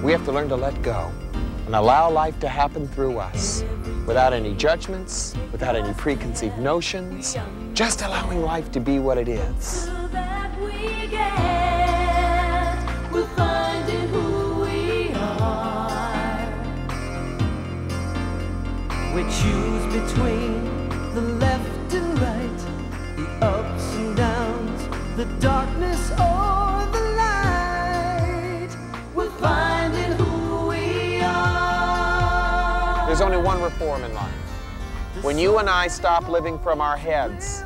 We have to learn to let go and allow life to happen through us without any judgments, without any preconceived notions, just allowing life to be what it is. We choose between the left and right, the ups and downs, the darkness or the light. We're finding who we are. There's only one reform in life. When you and I stop living from our heads,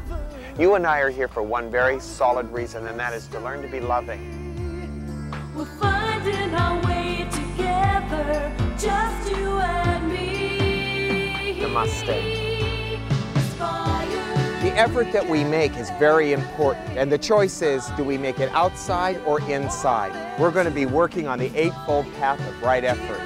you and I are here for one very solid reason, and that is to learn to be loving. We're finding our way together, just you and me. Namaste. The effort that we make is very important, and the choice is, do we make it outside or inside? We're going to be working on the Eightfold Path of right effort.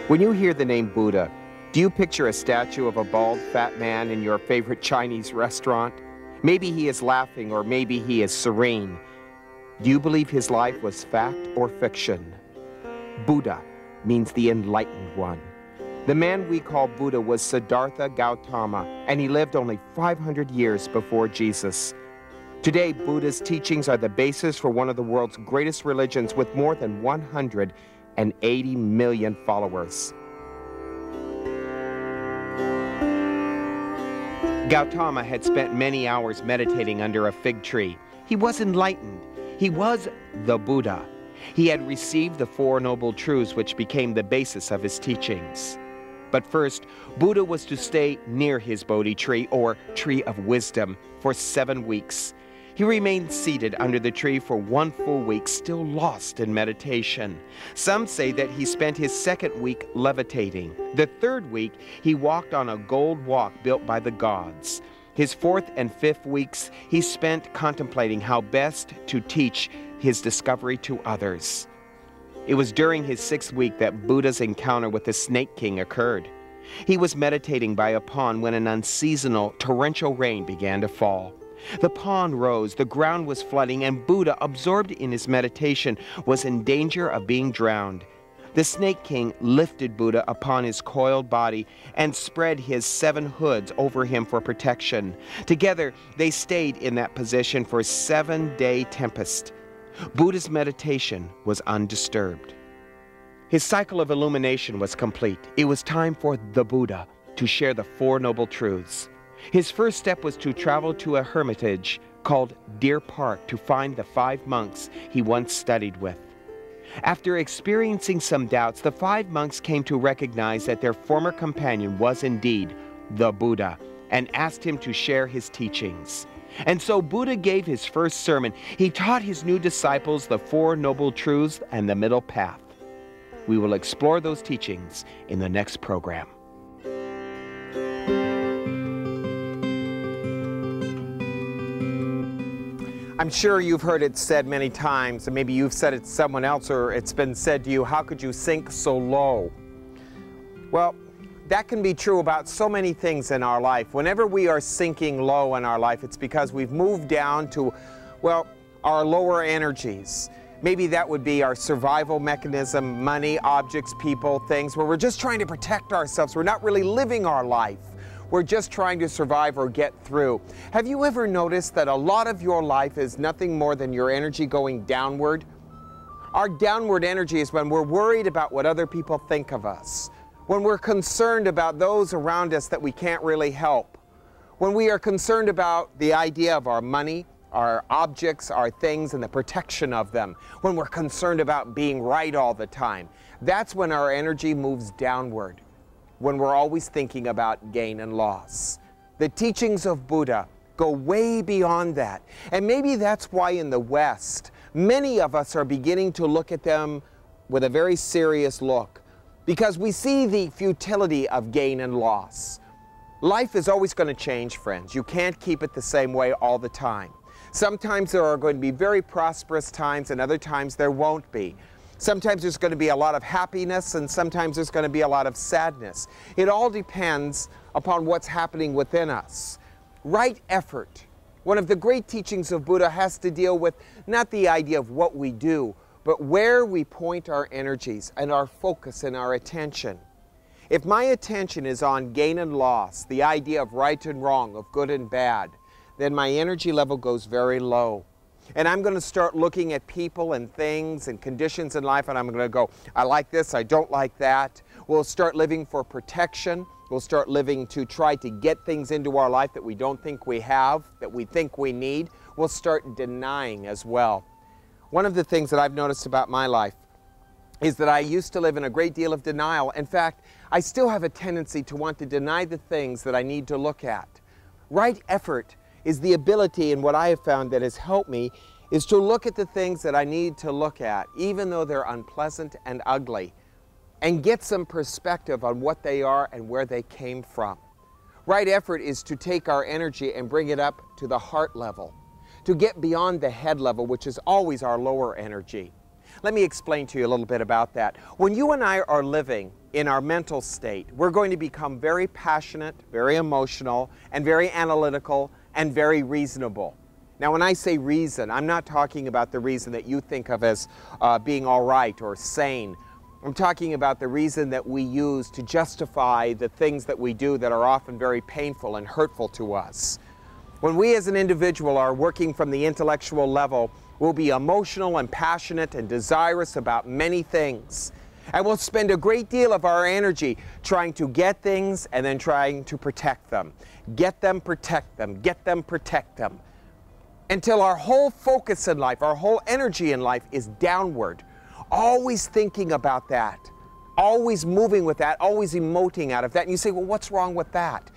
When you hear the name Buddha, do you picture a statue of a bald, fat man in your favorite Chinese restaurant? Maybe he is laughing, or maybe he is serene. Do you believe his life was fact or fiction? Buddha means the enlightened one. The man we call Buddha was Siddhartha Gautama, and he lived only 500 years before Jesus. Today, Buddha's teachings are the basis for one of the world's greatest religions with more than 180 million followers. Gautama had spent many hours meditating under a fig tree. He was enlightened. He was the Buddha. He had received the Four Noble Truths, which became the basis of his teachings. But first, Buddha was to stay near his Bodhi tree, or tree of wisdom, for 7 weeks. He remained seated under the tree for 1 full week, still lost in meditation. Some say that he spent his 2nd week levitating. The 3rd week, he walked on a gold walk built by the gods. His 4th and 5th weeks, he spent contemplating how best to teach his discovery to others. It was during his 6th week that Buddha's encounter with the Snake King occurred. He was meditating by a pond when an unseasonal torrential rain began to fall. The pond rose, the ground was flooding, and Buddha, absorbed in his meditation, was in danger of being drowned. The Snake King lifted Buddha upon his coiled body and spread his 7 hoods over him for protection. Together, they stayed in that position for a 7-day tempest. Buddha's meditation was undisturbed. His cycle of illumination was complete. It was time for the Buddha to share the Four Noble Truths. His first step was to travel to a hermitage called Deer Park to find the 5 monks he once studied with. After experiencing some doubts, the 5 monks came to recognize that their former companion was indeed the Buddha and asked him to share his teachings. And so Buddha gave his first sermon. He taught his new disciples the Four Noble Truths and the Middle Path. We will explore those teachings in the next program. I'm sure you've heard it said many times, and maybe you've said it to someone else, or it's been said to you, how could you sink so low? Well, that can be true about so many things in our life. Whenever we are sinking low in our life, it's because we've moved down to, well, our lower energies. Maybe that would be our survival mechanism, money, objects, people, things, where we're just trying to protect ourselves. We're not really living our life. We're just trying to survive or get through. Have you ever noticed that a lot of your life is nothing more than your energy going downward? Our downward energy is when we're worried about what other people think of us, when we're concerned about those around us that we can't really help, when we are concerned about the idea of our money, our objects, our things, and the protection of them, when we're concerned about being right all the time. That's when our energy moves downward, when we're always thinking about gain and loss. The teachings of Buddha go way beyond that. And maybe that's why in the West, many of us are beginning to look at them with a very serious look, because we see the futility of gain and loss. Life is always going to change, friends. You can't keep it the same way all the time. Sometimes there are going to be very prosperous times and other times there won't be. Sometimes there's going to be a lot of happiness and sometimes there's going to be a lot of sadness. It all depends upon what's happening within us. Right effort. One of the great teachings of Buddha has to deal with not the idea of what we do, but where we point our energies and our focus and our attention. If my attention is on gain and loss, the idea of right and wrong, of good and bad, then my energy level goes very low. And I'm going to start looking at people and things and conditions in life and I'm going to go, I like this, I don't like that. We'll start living for protection. We'll start living to try to get things into our life that we don't think we have, that we think we need. We'll start denying as well. One of the things that I've noticed about my life is that I used to live in a great deal of denial. In fact, I still have a tendency to want to deny the things that I need to look at. Right effort is the ability, and what I have found that has helped me, is to look at the things that I need to look at, even though they're unpleasant and ugly, and get some perspective on what they are and where they came from. Right effort is to take our energy and bring it up to the heart level, to get beyond the head level, which is always our lower energy. Let me explain to you a little bit about that. When you and I are living in our mental state, we're going to become very passionate, very emotional, and very analytical, and very reasonable. Now, when I say reason, I'm not talking about the reason that you think of as being all right or sane. I'm talking about the reason that we use to justify the things that we do that are often very painful and hurtful to us. When we as an individual are working from the intellectual level, we'll be emotional and passionate and desirous about many things. And we'll spend a great deal of our energy trying to get things and then trying to protect them. Get them, protect them, get them, protect them. Until our whole focus in life, our whole energy in life is downward. Always thinking about that. Always moving with that, always emoting out of that. And you say, well, what's wrong with that?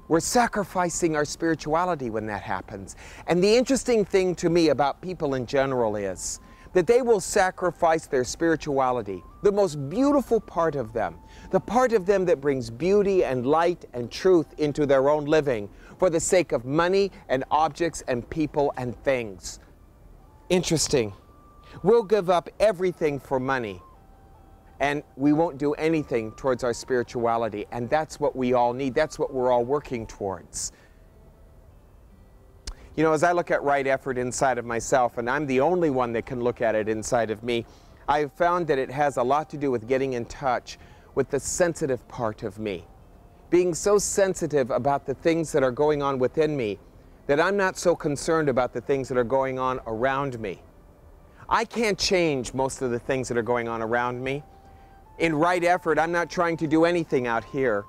We're sacrificing our spirituality when that happens. And the interesting thing to me about people in general is that they will sacrifice their spirituality, the most beautiful part of them, the part of them that brings beauty and light and truth into their own living, for the sake of money and objects and people and things. Interesting. We'll give up everything for money, and we won't do anything towards our spirituality. And that's what we all need. That's what we're all working towards. You know, as I look at right effort inside of myself, and I'm the only one that can look at it inside of me, I've found that it has a lot to do with getting in touch with the sensitive part of me. Being so sensitive about the things that are going on within me that I'm not so concerned about the things that are going on around me. I can't change most of the things that are going on around me. In right effort, I'm not trying to do anything out here.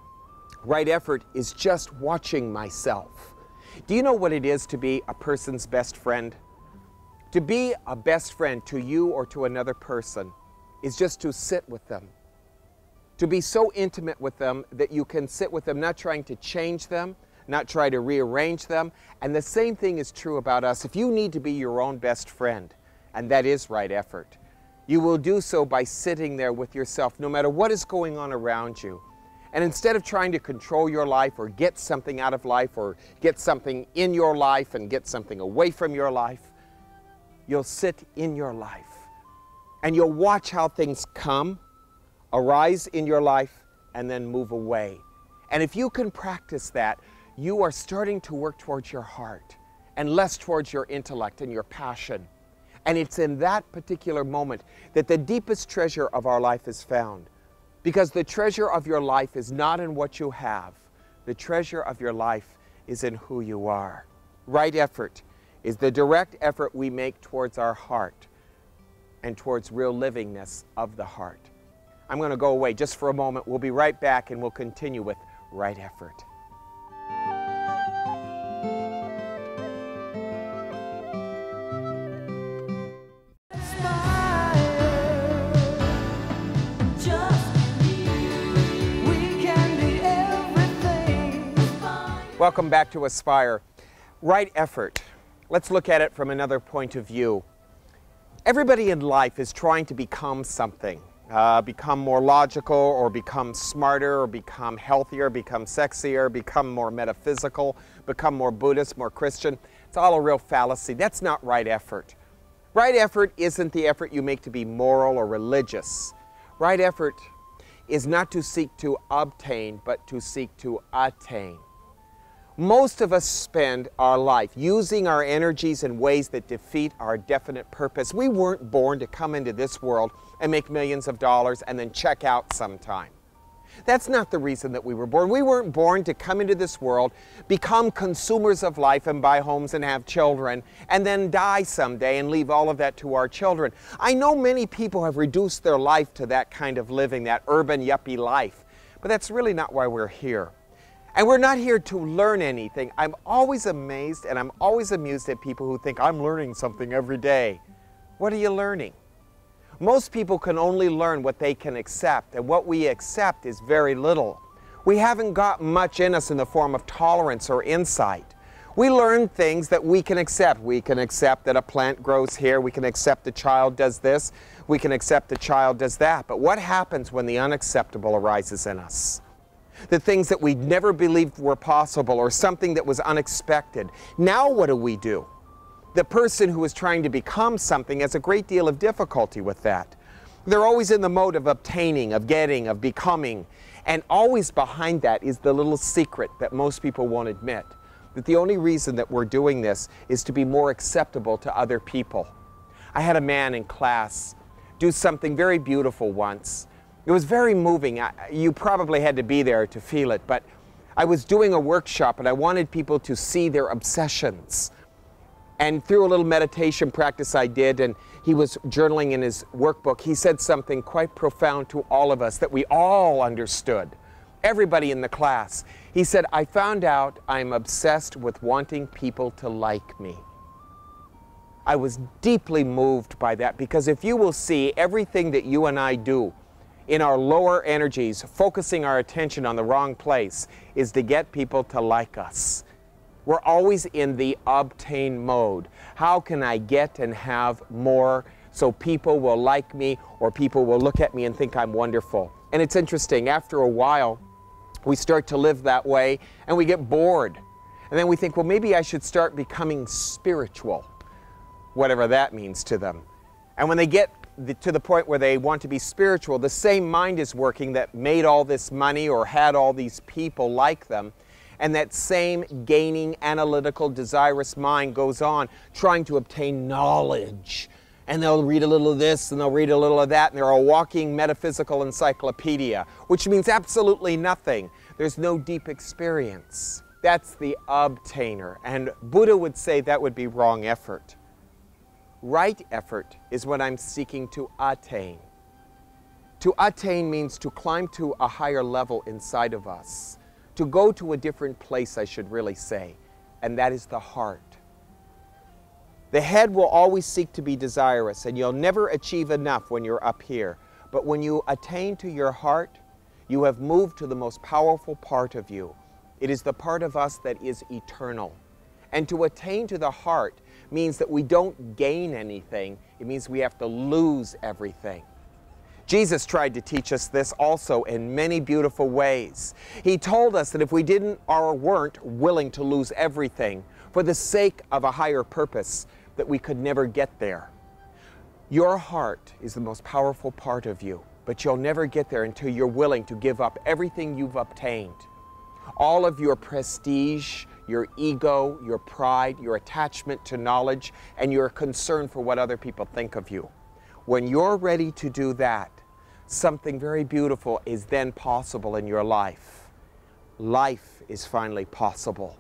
Right effort is just watching myself. Do you know what it is to be a person's best friend? To be a best friend to you or to another person is just to sit with them. To be so intimate with them that you can sit with them, not trying to change them, not try to rearrange them. And the same thing is true about us. If you need to be your own best friend, and that is right effort, you will do so by sitting there with yourself, no matter what is going on around you. And instead of trying to control your life or get something out of life or get something in your life and get something away from your life, you'll sit in your life and you'll watch how things come, arise in your life, and then move away. And if you can practice that, you are starting to work towards your heart and less towards your intellect and your passion. And it's in that particular moment that the deepest treasure of our life is found. Because the treasure of your life is not in what you have. The treasure of your life is in who you are. Right effort is the direct effort we make towards our heart and towards real livingness of the heart. I'm going to go away just for a moment. We'll be right back and we'll continue with right effort. Welcome back to Aspire. Right effort. Let's look at it from another point of view. Everybody in life is trying to become something. become more logical, or become smarter, or become healthier, become sexier, become more metaphysical, become more Buddhist, more Christian. It's all a real fallacy. That's not right effort. Right effort isn't the effort you make to be moral or religious. Right effort is not to seek to obtain, but to seek to attain. Most of us spend our life using our energies in ways that defeat our definite purpose. We weren't born to come into this world and make millions of dollars and then check out sometime. That's not the reason that we were born. We weren't born to come into this world, become consumers of life and buy homes and have children, and then die someday and leave all of that to our children. I know many people have reduced their life to that kind of living, that urban yuppie life, but that's really not why we're here. And we're not here to learn anything. I'm always amazed and I'm always amused at people who think, I'm learning something every day. What are you learning? Most people can only learn what they can accept, and what we accept is very little. We haven't got much in us in the form of tolerance or insight. We learn things that we can accept. We can accept that a plant grows here. We can accept a child does this. We can accept a child does that. But what happens when the unacceptable arises in us? The things that we never believed were possible, or something that was unexpected. Now what do? The person who is trying to become something has a great deal of difficulty with that. They're always in the mode of obtaining, of getting, of becoming. And always behind that is the little secret that most people won't admit. That the only reason that we're doing this is to be more acceptable to other people. I had a man in class do something very beautiful once. It was very moving. You probably had to be there to feel it, but I was doing a workshop and I wanted people to see their obsessions. And through a little meditation practice I did, and he was journaling in his workbook, he said something quite profound to all of us that we all understood. Everybody in the class. He said, I found out I'm obsessed with wanting people to like me. I was deeply moved by that, because if you will see, everything that you and I do in our lower energies, focusing our attention on the wrong place, is to get people to like us. We're always in the obtain mode. How can I get and have more so people will like me, or people will look at me and think I'm wonderful? And it's interesting, after a while, we start to live that way and we get bored. And then we think, well, maybe I should start becoming spiritual, whatever that means to them. And when they get to the point where they want to be spiritual, the same mind is working that made all this money or had all these people like them. And that same gaining, analytical, desirous mind goes on trying to obtain knowledge. And they'll read a little of this and they'll read a little of that, and they're a walking metaphysical encyclopedia, which means absolutely nothing. There's no deep experience. That's the obtainer. And Buddha would say that would be wrong effort. Right effort is what I'm seeking to attain. To attain means to climb to a higher level inside of us. To go to a different place, I should really say, and that is the heart. The head will always seek to be desirous, and you'll never achieve enough when you're up here. But when you attain to your heart, you have moved to the most powerful part of you. It is the part of us that is eternal. And to attain to the heart means that we don't gain anything. It means we have to lose everything. Jesus tried to teach us this also in many beautiful ways. He told us that if we didn't or weren't willing to lose everything for the sake of a higher purpose, that we could never get there. Your heart is the most powerful part of you, but you'll never get there until you're willing to give up everything you've obtained. All of your prestige, your ego, your pride, your attachment to knowledge, and your concern for what other people think of you. When you're ready to do that, something very beautiful is then possible in your life. Life is finally possible.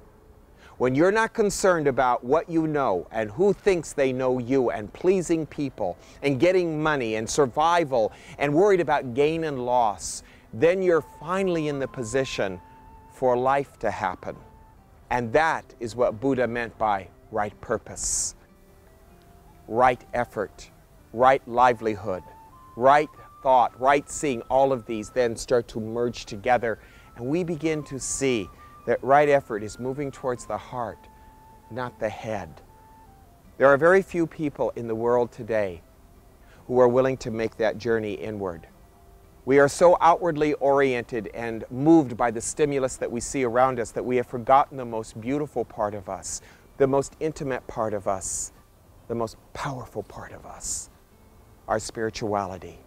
When you're not concerned about what you know and who thinks they know you, and pleasing people and getting money and survival and worried about gain and loss, then you're finally in the position for life to happen. And that is what Buddha meant by right purpose, right effort, right livelihood, right thought, right seeing. All of these then start to merge together, and we begin to see that right effort is moving towards the heart, not the head. There are very few people in the world today who are willing to make that journey inward. We are so outwardly oriented and moved by the stimulus that we see around us that we have forgotten the most beautiful part of us, the most intimate part of us, the most powerful part of us, our spirituality.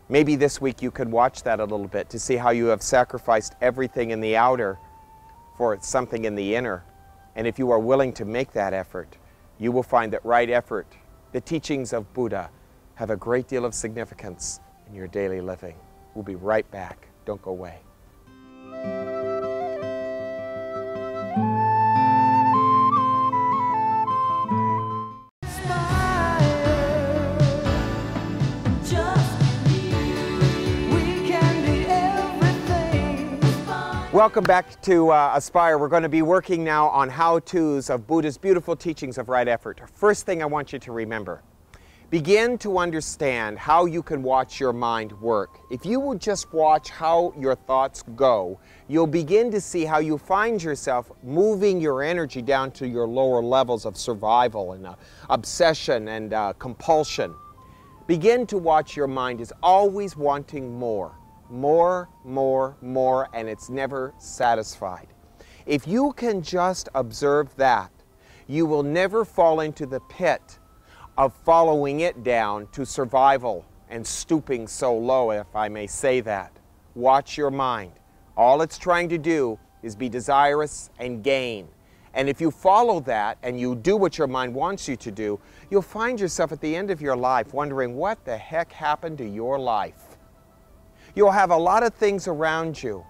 Maybe this week you could watch that a little bit to see how you have sacrificed everything in the outer for something in the inner. And if you are willing to make that effort, you will find that right effort, the teachings of Buddha, have a great deal of significance in your daily living. We'll be right back. Don't go away. Welcome back to Aspire. We're going to be working now on how-tos of Buddha's beautiful teachings of right effort. First thing I want you to remember, begin to understand how you can watch your mind work. If you will just watch how your thoughts go, you'll begin to see how you find yourself moving your energy down to your lower levels of survival and obsession and compulsion. Begin to watch your mind as always wanting more. More, more, more, and it's never satisfied. If you can just observe that, you will never fall into the pit of following it down to survival and stooping so low, if I may say that. Watch your mind. All it's trying to do is be desirous and gain. And if you follow that and you do what your mind wants you to do, you'll find yourself at the end of your life wondering what the heck happened to your life. You'll have a lot of things around you,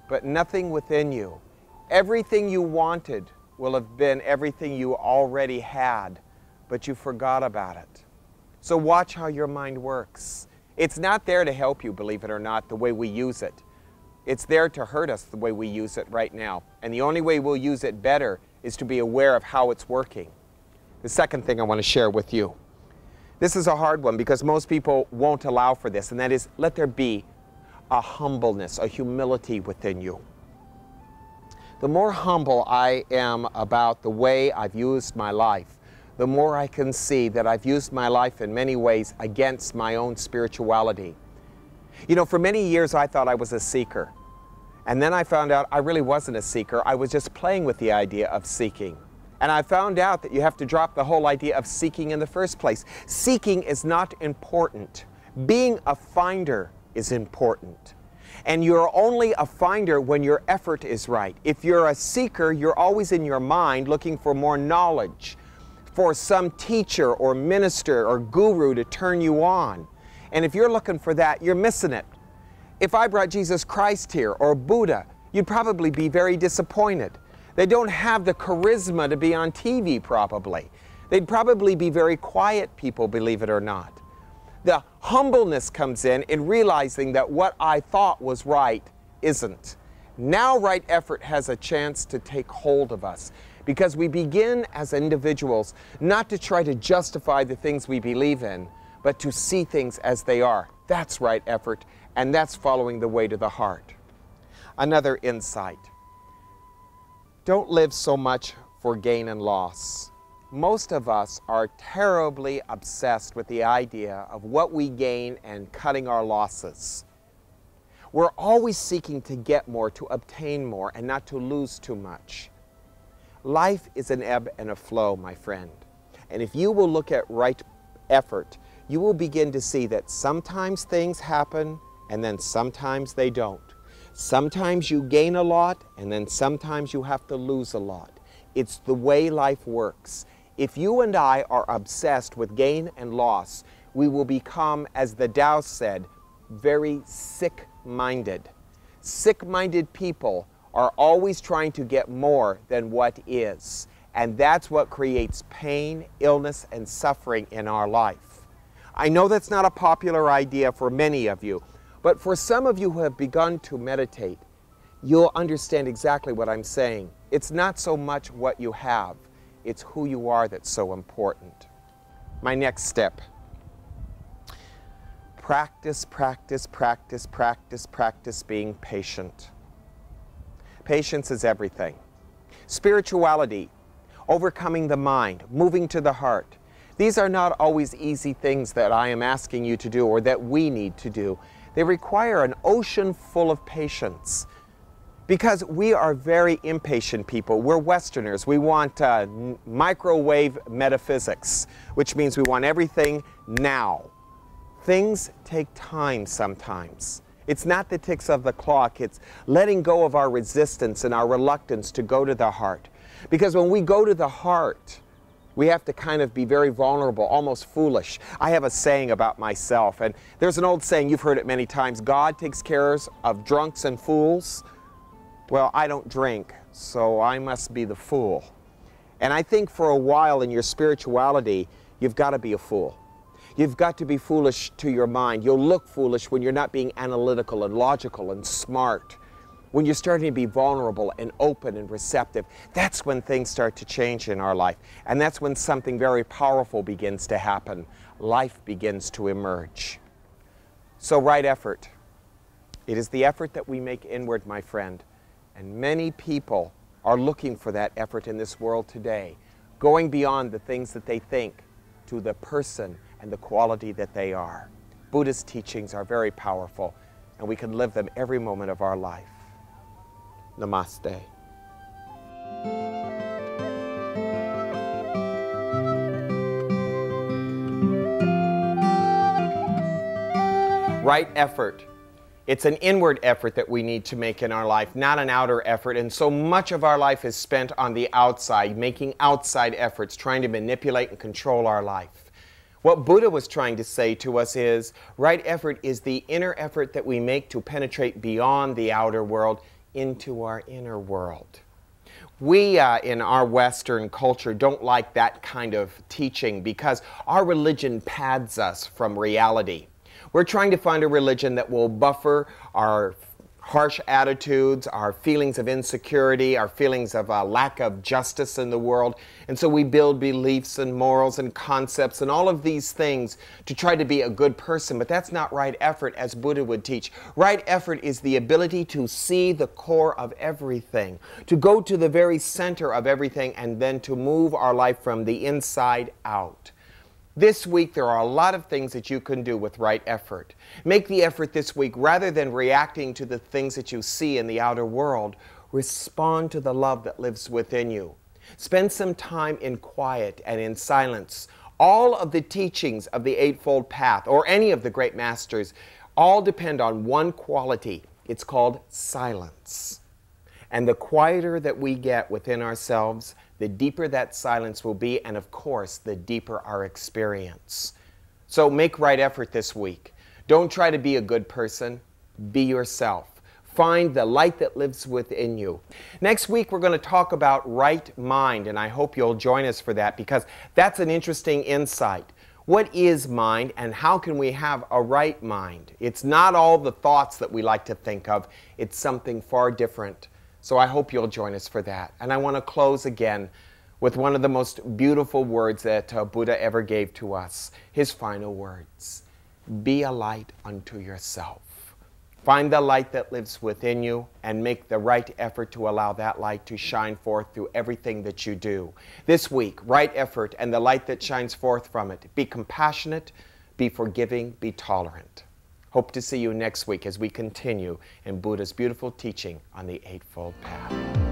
but nothing within you. Everything you wanted will have been everything you already had, but you forgot about it. So watch how your mind works. It's not there to help you, believe it or not, the way we use it. It's there to hurt us the way we use it right now. And the only way we'll use it better is to be aware of how it's working. The second thing I want to share with you. This is a hard one because most people won't allow for this, and that is let there be a humbleness, a humility within you. The more humble I am about the way I've used my life, the more I can see that I've used my life in many ways against my own spirituality. You know, for many years I thought I was a seeker. And then I found out I really wasn't a seeker. I was just playing with the idea of seeking. And I found out that you have to drop the whole idea of seeking in the first place. Seeking is not important. Being a finder is important. And you're only a finder when your effort is right. If you're a seeker, you're always in your mind looking for more knowledge, for some teacher or minister or guru to turn you on. And if you're looking for that, you're missing it. If I brought Jesus Christ here or Buddha, you'd probably be very disappointed. They don't have the charisma to be on TV probably. They'd probably be very quiet people, believe it or not. The humbleness comes in realizing that what I thought was right isn't. Now right effort has a chance to take hold of us because we begin as individuals not to try to justify the things we believe in, but to see things as they are. That's right effort, and that's following the way to the heart. Another insight. Don't live so much for gain and loss. Most of us are terribly obsessed with the idea of what we gain and cutting our losses. We're always seeking to get more, to obtain more, and not to lose too much. Life is an ebb and a flow, my friend. And if you will look at right effort, you will begin to see that sometimes things happen and then sometimes they don't. Sometimes you gain a lot and then sometimes you have to lose a lot. It's the way life works. If you and I are obsessed with gain and loss, we will become, as the Tao said, very sick-minded. Sick-minded people are always trying to get more than what is. And that's what creates pain, illness, and suffering in our life. I know that's not a popular idea for many of you, but for some of you who have begun to meditate, you'll understand exactly what I'm saying. It's not so much what you have, it's who you are that's so important. My next step. Practice, practice, practice, practice, practice being patient. Patience is everything. Spirituality, overcoming the mind, moving to the heart. These are not always easy things that I am asking you to do or that we need to do. They require an ocean full of patience. Because we are very impatient people. We're Westerners. We want microwave metaphysics, which means we want everything now. Things take time sometimes. It's not the ticks of the clock. It's letting go of our resistance and our reluctance to go to the heart. Because when we go to the heart, we have to kind of be very vulnerable, almost foolish. I have a saying about myself, and there's an old saying, you've heard it many times, God takes care of drunks and fools. Well, I don't drink, so I must be the fool. And I think for a while in your spirituality, you've got to be a fool. You've got to be foolish to your mind. You'll look foolish when you're not being analytical and logical and smart. When you're starting to be vulnerable and open and receptive, that's when things start to change in our life. And that's when something very powerful begins to happen. Life begins to emerge. So right effort. It is the effort that we make inward, my friend. And many people are looking for that effort in this world today, going beyond the things that they think to the person and the quality that they are. Buddha's teachings are very powerful, and we can live them every moment of our life. Namaste. Right effort. It's an inward effort that we need to make in our life, not an outer effort. And so much of our life is spent on the outside, making outside efforts, trying to manipulate and control our life. What Buddha was trying to say to us is, right effort is the inner effort that we make to penetrate beyond the outer world into our inner world. We, in our Western culture, don't like that kind of teaching because our religion pads us from reality. We're trying to find a religion that will buffer our harsh attitudes, our feelings of insecurity, our feelings of lack of justice in the world. And so we build beliefs and morals and concepts and all of these things to try to be a good person. But that's not right effort, as Buddha would teach. Right effort is the ability to see the core of everything, to go to the very center of everything, and then to move our life from the inside out. This week, there are a lot of things that you can do with right effort. Make the effort this week, rather than reacting to the things that you see in the outer world, respond to the love that lives within you. Spend some time in quiet and in silence. All of the teachings of the Eightfold Path, or any of the great masters, all depend on one quality. It's called silence. And the quieter that we get within ourselves, the deeper that silence will be, and of course, the deeper our experience. So make right effort this week. Don't try to be a good person. Be yourself. Find the light that lives within you. Next week, we're going to talk about right mind, and I hope you'll join us for that, because that's an interesting insight. What is mind, and how can we have a right mind? It's not all the thoughts that we like to think of. It's something far different. So I hope you'll join us for that. And I want to close again with one of the most beautiful words that Buddha ever gave to us, his final words. Be a light unto yourself. Find the light that lives within you and make the right effort to allow that light to shine forth through everything that you do. This week, right effort and the light that shines forth from it. Be compassionate, be forgiving, be tolerant. Hope to see you next week as we continue in Buddha's beautiful teaching on the Eightfold Path.